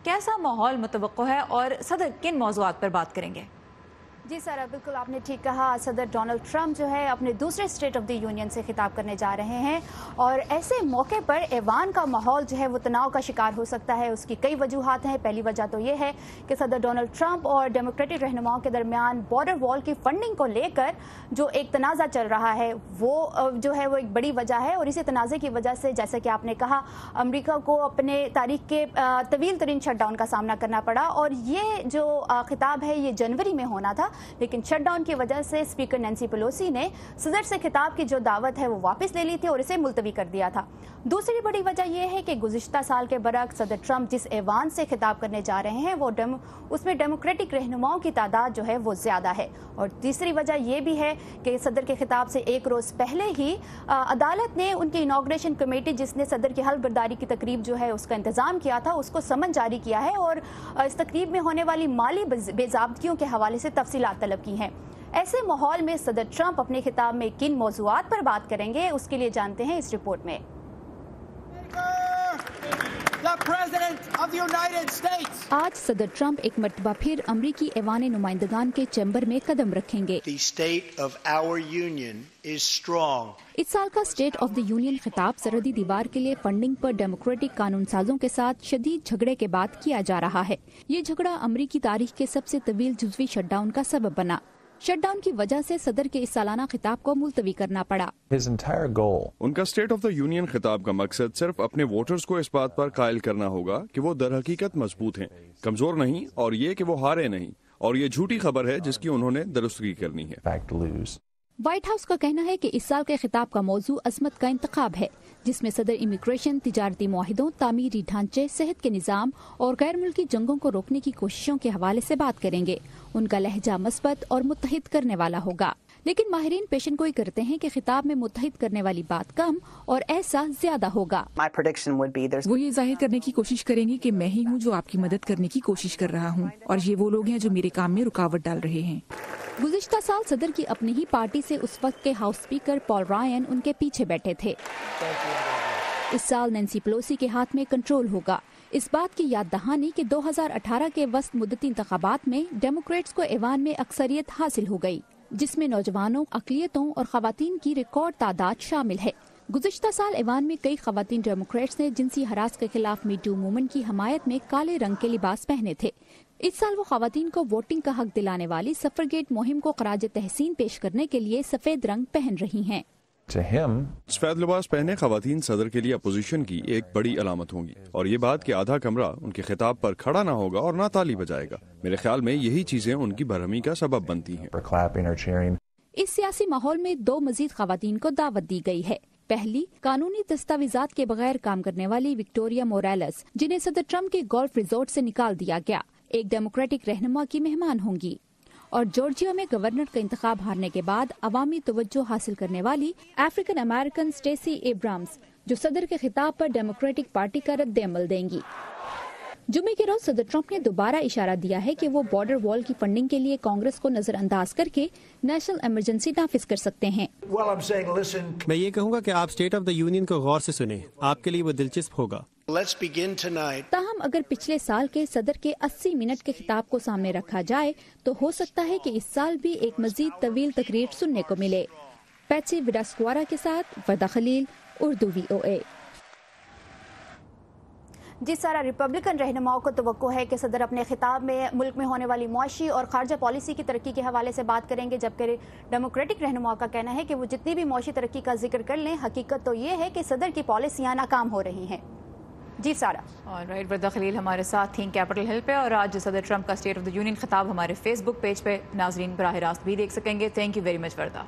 कैसा माहौल मुतवक्को है और सदर किन मौज़ूआत पर बात करेंगे? जी सर, बिल्कुल आपने ठीक कहा। सदर डोनाल्ड ट्रंप जो है अपने दूसरे स्टेट ऑफ द यूनियन से खिताब करने जा रहे हैं और ऐसे मौके पर ऐवान का माहौल जो है वो तनाव का शिकार हो सकता है। उसकी कई वजूहात हैं। पहली वजह तो ये है कि सदर डोनाल्ड ट्रंप और डेमोक्रेटिक रहनुमाओं के दरमियान बॉर्डर वॉल की फंडिंग को लेकर जो एक तनाज़ा चल रहा है वो जो है वो एक बड़ी वजह है। और इसी तनाज़े की वजह से जैसे कि आपने कहा, अमरीका को अपने तारीख के तवील तरीन शटडाउन का सामना करना पड़ा और ये जो खिताब है ये जनवरी में होना था, लेकिन शटडाउन की वजह से स्पीकर नैंसी पेलोसी ने सदर से खिताब की जो दावत है वो वापस ले ली थी और इसे मुलतवी कर दिया था। दूसरी बड़ी वजह यह है कि गुज़िश्ता साल के बरक्स सदर ट्रंप जिस ऐवान से खिताब करने जा रहे हैं वो उसमें डेमोक्रेटिक रहनुमाओं की तादाद जो है वो ज़्यादा है। और तीसरी वजह यह भी है कि सदर के खिताब से एक रोज़ पहले ही अदालत ने उनकी इनॉग्रेशन कमेटी जिसने सदर की हल्फबर्दारी की तकरीब जो है उसका इंतज़ाम किया था उसको समन जारी किया है और इस तकरीब में होने वाली माली बेज़ाब्तियों के हवाले से तफसीलात तलब की हैं। ऐसे माहौल में सदर ट्रंप अपने खिताब में किन मौज़ूआत पर बात करेंगे उसके लिए जानते हैं इस रिपोर्ट में। आज सदर ट्रंप एक मर्तबा फिर अमरीकी ऐवान नुमाइंदगान के चैम्बर में कदम रखेंगे। इस साल का स्टेट ऑफ द यूनियन खिताब सरहदी दीवार के लिए फंडिंग पर डेमोक्रेटिक कानून साजों के साथ शदीद झगड़े के बाद किया जा रहा है। ये झगड़ा अमरीकी तारीख के सबसे तवील जुज़वी शटडाउन का सबब बना। शटडाउन की वजह से सदर के इस सालाना खिताब को मुलतवी करना पड़ा। उनका स्टेट ऑफ द यूनियन खिताब का मकसद सिर्फ अपने वोटर्स को इस बात पर कायल करना होगा कि वो दर हकीकत मजबूत हैं, कमजोर नहीं, और ये कि वो हारे नहीं, और ये झूठी खबर है जिसकी उन्होंने दुरुस्तगी करनी है। व्हाइट हाउस का कहना है कि इस साल के खिताब का मौजू अजमत का इंतखाब है, जिसमें सदर इमिग्रेशन, तिजारती मुआहिदों, तामीरी ढांचे, सेहत के निज़ाम और गैर मुल्की जंगों को रोकने की कोशिशों के हवाले से बात करेंगे। उनका लहजा मस्बत और मुत्तहिद करने वाला होगा, लेकिन माहिरीन पेशन गोई करते हैं कि खिताब में मुत्तहिद करने वाली बात कम और ऐसा ज्यादा होगा। वो ये जाहिर करने की कोशिश करेंगे कि मैं ही हूँ जो आपकी मदद करने की कोशिश कर रहा हूँ और ये वो लोग हैं जो मेरे काम में रुकावट डाल रहे हैं। गुज़िश्ता साल सदर की अपनी ही पार्टी से उस वक्त के हाउस स्पीकर पॉल रायन उनके पीछे बैठे थे। इस साल नैंसी पेलोसी के हाथ में कंट्रोल होगा। इस बात की याद दहानी कि 2018 के वस्त मुद्दती इंतखाबात में डेमोक्रेट्स को ऐवान में अक्सरियत हासिल हो गई, जिसमें नौजवानों, अक़लियतों और ख़वातीन की रिकॉर्ड तादाद शामिल है। गुज़िश्ता साल ऐवान में कई ख़वातीन डेमोक्रेट्स ने जिनसी हरास के खिलाफ मी टू मूवमेंट की हमायत में काले रंग के लिबास पहने थे। इस साल वो ख़वातीन को वोटिंग का हक दिलाने वाली सफरगेट मुहिम को ख़राज तहसीन पेश करने के लिए सफेद रंग पहन रही हैं। सफेद लिबास पहने ख़वातीन सदर के लिए अपोजिशन की एक बड़ी अलामत होंगी, और ये बात कि आधा कमरा उनके खिताब पर खड़ा ना होगा और ना ताली बजाएगा। मेरे ख्याल में यही चीजें उनकी बरहमी का सबब बनती हैं। इस सियासी माहौल में दो मजीद ख़वातीन को दावत दी गई है। पहली, कानूनी दस्तावेजात के बगैर काम करने वाली विक्टोरिया मोरालेस, जिन्हें सदर ट्रंप के गोल्फ रिजोर्ट से निकाल दिया गया, एक डेमोक्रेटिक रहनुमा की मेहमान होंगी। और जॉर्जिया में गवर्नर का इंतखाब हारने के बाद अवामी तवज्जो हासिल करने वाली अफ्रीकन अमेरिकन स्टेसी एब्राम्स, जो सदर के खिताब पर डेमोक्रेटिक पार्टी का रद्द अमल देंगी। जुमे के रोज सदर ट्रंप ने दोबारा इशारा दिया है कि वो बॉर्डर वॉल की फंडिंग के लिए कांग्रेस को नजरअंदाज करके नेशनल इमरजेंसी नाफिज कर सकते हैं। मैं ये कहूँगा कि आप स्टेट ऑफ द यूनियन को गौर से सुने, आपके लिए वो दिलचस्प होगा। ताहम अगर पिछले साल के सदर के 80 मिनट के खिताब को सामने रखा जाए तो हो सकता है कि इस साल भी एक मजीद तवील तकरीर सुनने को मिले। पैची विडास्क्वारा के साथ वर्दा खलील, उर्दू VOA। जिस सारा रिपब्लिकन रहनुमाओं को तवक्को है कि सदर अपने खिताब में मुल्क में होने वाली मुआशी और खारजा पॉलिसी की तरक्की के हवाले से बात करेंगे, जबकि डेमोक्रेटिक रहनुमाओं का कहना है कि वो जितनी भी मुआशी तरक्की का जिक्र कर लें, हकीकत तो ये है कि सदर की पॉलिसियाँ नाकाम हो रही हैं। जी सारा। ऑलराइट, वर्दा खलील हमारे साथ थी कैपिटल हिल पे, और आज सदर ट्रंप का स्टेट ऑफ द यूनियन खिताब हमारे फेसबुक पेज पे नाजरीन बराह रास्त भी देख सकेंगे। Thank you very much Warda.